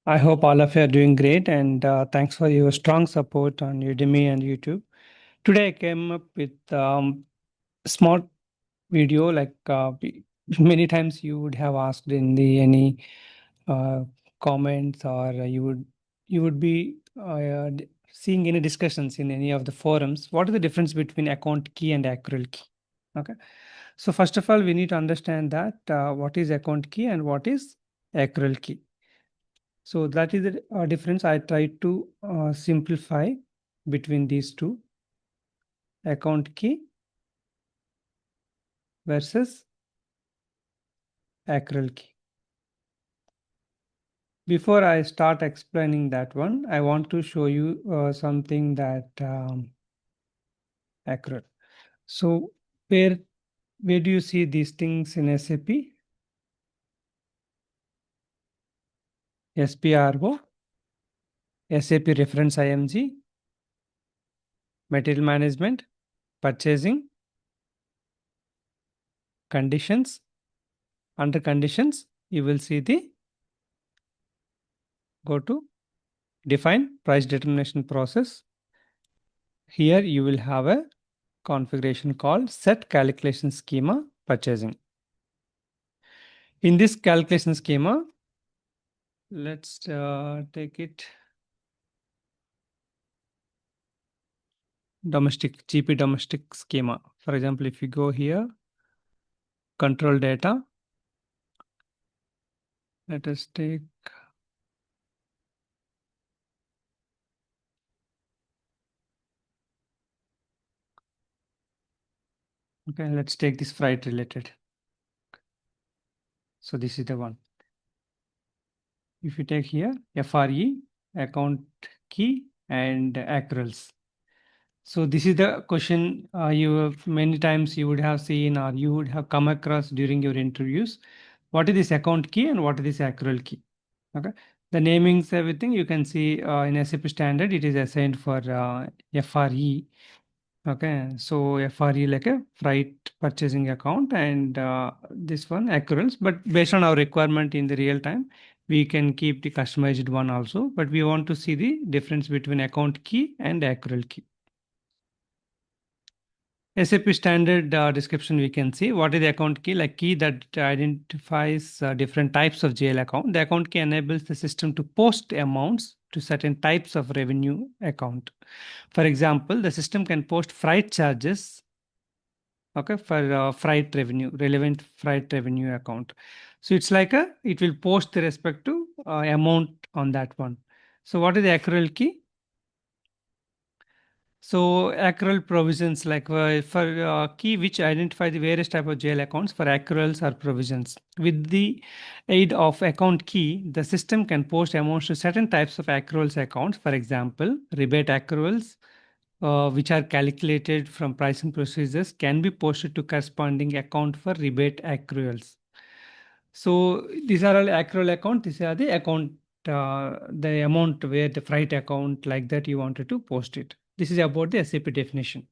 I hope all of you are doing great and thanks for your strong support on Udemy and YouTube. Today I came up with a small video like many times you would have asked in the any uh, comments or you would be seeing any discussions in any of the forums. What is the difference between account key and accrual key? Okay. So first of all, we need to understand that what is account key and what is accrual key. So that is the difference. I try to simplify between these two, account key versus accrual key. Before I start explaining that one, I want to show you something that accrual. So where where do you see these things in SAP? SPRO, SAP Reference IMG, Material Management, Purchasing, Conditions. Under Conditions, you will see the go to Define Price Determination Process. Here you will have a configuration called Set Calculation Schema Purchasing. In this calculation schema, let's take it domestic, GP domestic schema. For example, if you go here, control data, let us take okay, let's take this freight related. So this is the one. If you take here FRE, account key and accruals. So this is the question you have many times you would have seen or you would have come across during your interviews. What is this account key and what is this accrual key? Okay. The namings, everything you can see in SAP standard, it is assigned for FRE. Okay. So FRE like a freight purchasing account and this one accruals. But based on our requirement in the real time, we can keep the customized one also. But we want to see the difference between account key and accrual key. SAP standard description, we can see what is the account key, like key that identifies different types of GL account. The account key enables the system to post amounts to certain types of revenue account. For example, the system can post freight charges, okay, for freight revenue, relevant freight revenue account. So it's like it will post the respective amount on that one. So what is the accrual key? So accrual provisions like for key which identify the various type of jail accounts for accruals or provisions. With the aid of account key, the system can post amounts to certain types of accruals accounts. For example, rebate accruals, which are calculated from pricing procedures, can be posted to corresponding account for rebate accruals. So these are all accrual account. These are the account, the amount where the freight account like that you wanted to post it. This is about the SAP definition.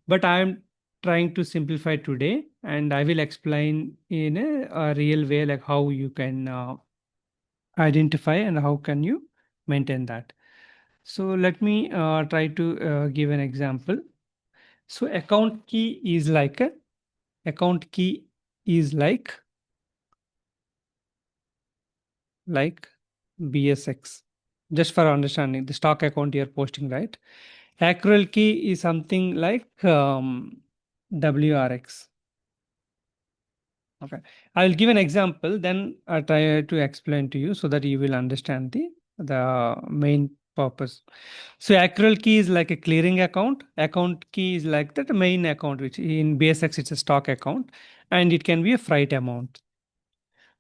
But I am trying to simplify today, and I will explain in a real way like how you can identify and how can you maintain that. So let me try to give an example. So account key is like a account key is like BSX. Just for understanding, the stock account you're posting, right? Accrual key is something like WRX. Okay. I'll give an example, then I'll try to explain to you so that you will understand the main purpose. So accrual key is like a clearing account. Account key is like that main account, which in BSX it's a stock account, and it can be a freight amount.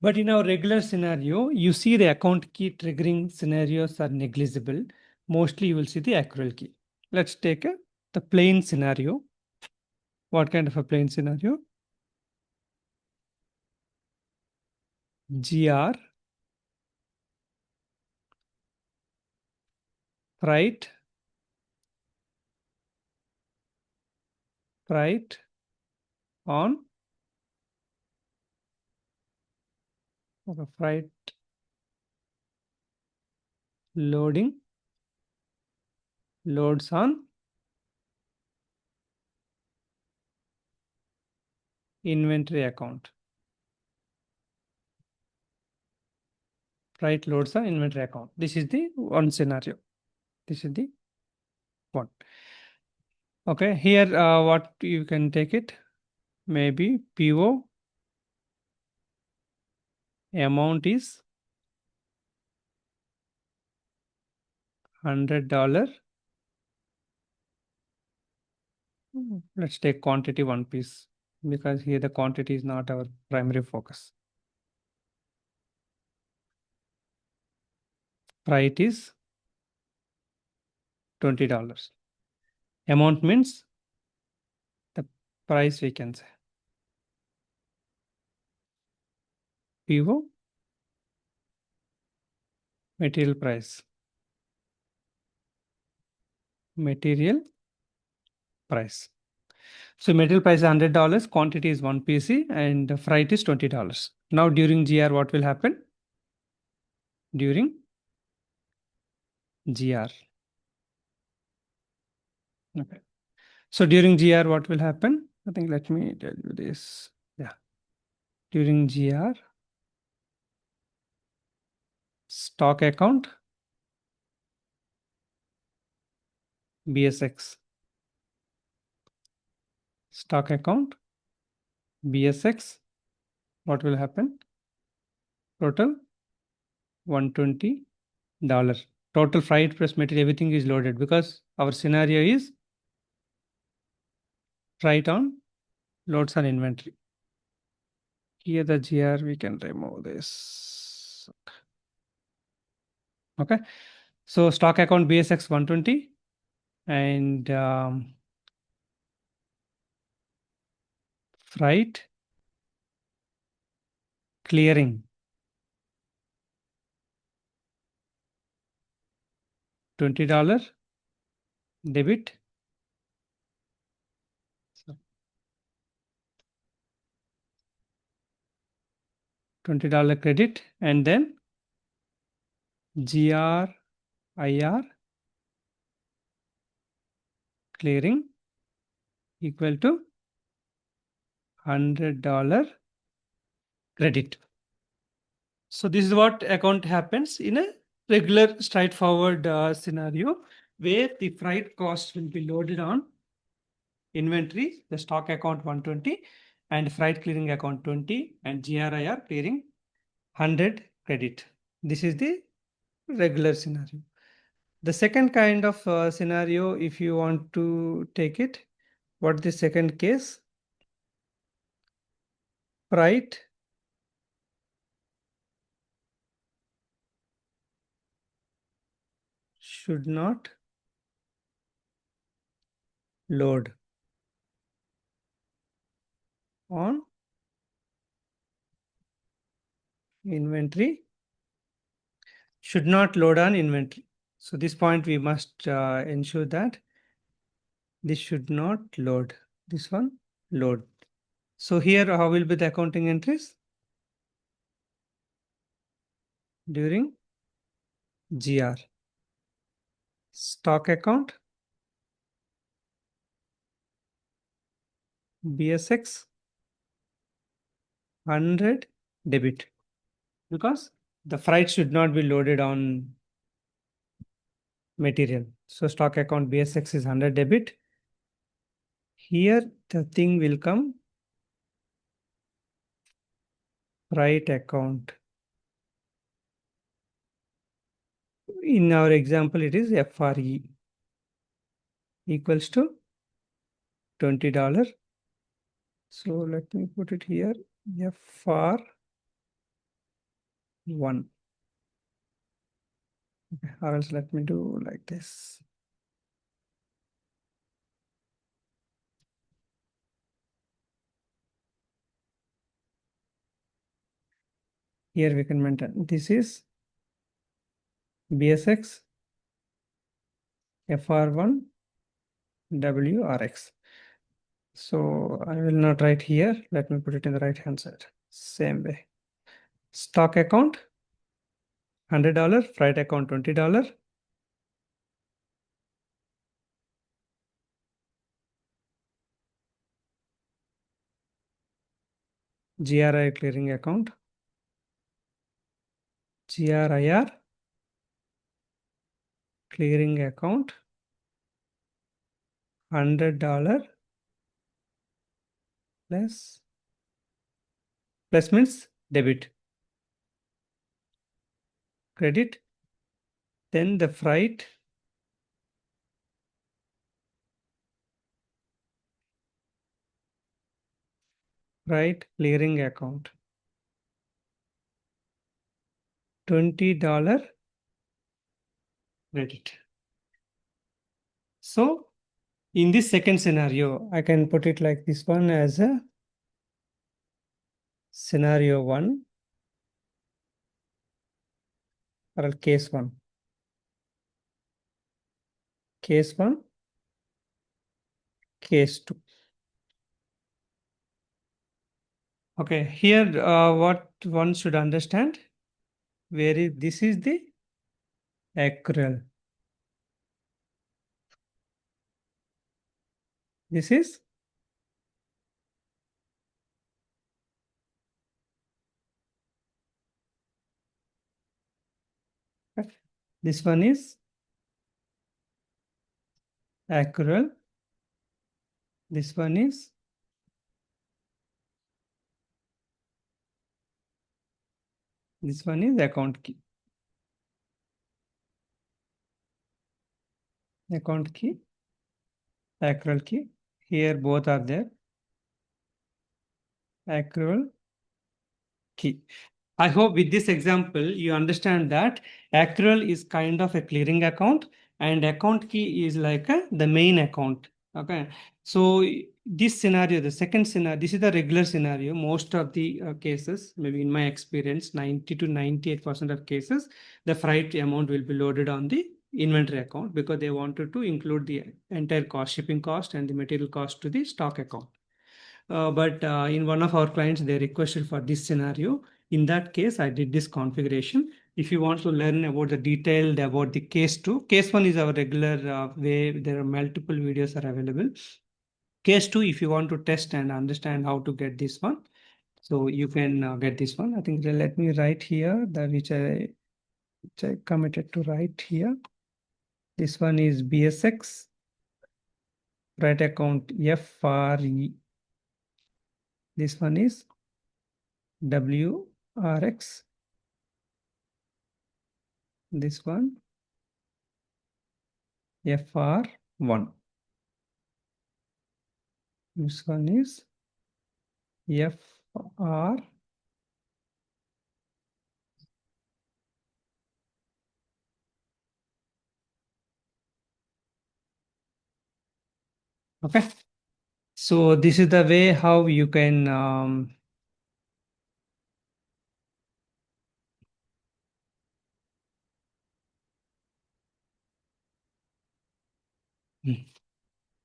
But in our regular scenario, you see the account key triggering scenarios are negligible. Mostly you will see the accrual key. Let's take the plain scenario. What kind of a plain scenario? GR, freight, freight on, okay, freight Loading. Loads on inventory account. Freight loads on inventory account. This is the one scenario. This is the one. Okay. Here, what you can take it? Maybe PO amount is $100. Let's take quantity one piece because here the quantity is not our primary focus. Freight is $20. Amount means the price we can say. PO material price. Material price. So material price is $100, quantity is 1 PC, and the freight is $20. Now during GR, what will happen? During GR. Okay. So during GR, what will happen? I think let me tell you this. Yeah. During GR, stock account, BSX. Stock account, BSX. What will happen? Total $120. Total freight plus material, everything is loaded because our scenario is freight on loads on inventory. Here the GR, we can remove this. Okay. So stock account BSX 120 and freight clearing $20 debit. So $20 credit, and then GR IR clearing equal to $100 credit. So this is what account happens in a regular straightforward scenario where the freight cost will be loaded on inventory, the stock account 120 and freight clearing account 20 and GRIR clearing 100 credit. This is the regular scenario. The second kind of scenario, if you want to take it, what the second case? Freight should not load on inventory. Should not load on inventory. So this point we must ensure that this should not load. This one load. So here how will be the accounting entries? During GR. Stock account BSX 100 debit because the freight should not be loaded on material. So stock account BSX is 100 debit. Here the thing will come freight account. In our example, it is FRE equals to $20. So let me put it here, FR1. Okay, or else let me do like this. Here we can maintain. This is BSX FR1 WRX. So I will not write here. Let me put it in the right hand side. Same way. Stock account $100, freight account $20. GRI clearing account. GRIR clearing account $100 plus means debit, credit. Then the freight clearing account $20 credit. So in this second scenario, I can put it like this one as a scenario 1 or case 1. Case 1, case 2. Okay, here what one should understand, this is the accrual. This is this one is accrual. This one is account key. Account key, accrual key. Here both are there. Accrual key. I hope with this example you understand that accrual is kind of a clearing account and account key is like the main account. Okay. So this scenario, the second scenario, this is the regular scenario. Most of the cases, maybe in my experience, 90 to 98% of cases, the freight amount will be loaded on the inventory account because they wanted to include the entire cost, shipping cost and the material cost to the stock account. But in one of our clients, they requested for this scenario. In that case, I did this configuration. If you want to learn about the detailed about the case 2, case 1 is our regular way. There are multiple videos are available. Case 2, if you want to test and understand how to get this one, so you can get this one. I think let me write here that which I committed to write here. This one is BSX, right account FRE. This one is WRX. This one FR1. This one is FR. Okay. So this is the way how you can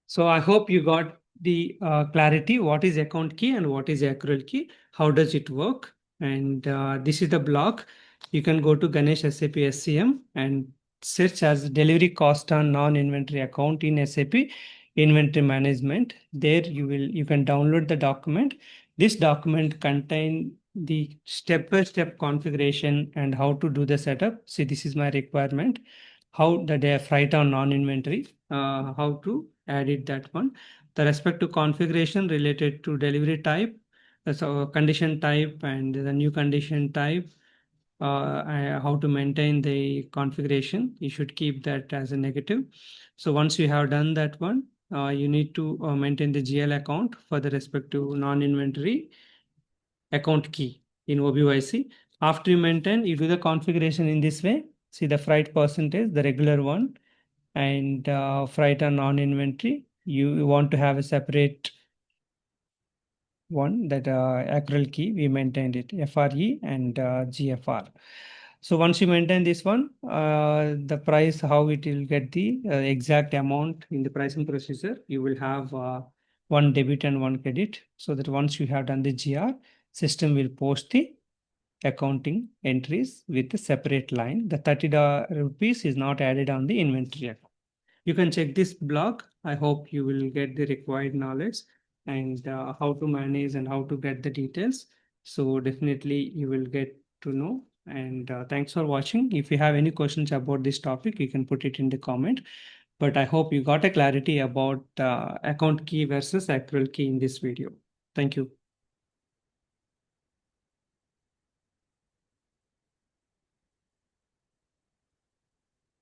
so I hope you got the clarity. What is account key and what is accrual key? How does it work? And this is the block. You can go to Ganesh SAP SCM and search as delivery cost on non-inventory account in SAP Inventory Management. There you can download the document. This document contain the step-by-step configuration and how to do the setup. See, this is my requirement. How the freight on non-inventory, how to add it that one. The respect to configuration related to delivery type, so condition type and the new condition type, how to maintain the configuration. You should keep that as a negative. So once you have done that one, you need to maintain the GL account for the respect to non-inventory account key in OBYC. After you maintain, you do the configuration in this way. See the freight percentage, the regular one, and freight and non-inventory. You want to have a separate one that accrual key. We maintained it FRE and GFR. So once you maintain this one, the price, how it will get the exact amount in the pricing procedure, you will have one debit and one credit. So that once you have done the GR, system will post the accounting entries with a separate line. The 30 rupees is not added on the inventory account. You can check this blog. I hope you will get the required knowledge and how to manage and how to get the details. So definitely you will get to know. And thanks for watching. If you have any questions about this topic, you can put it in the comment. But I hope you got a clarity about account key versus accrual key in this video. Thank you.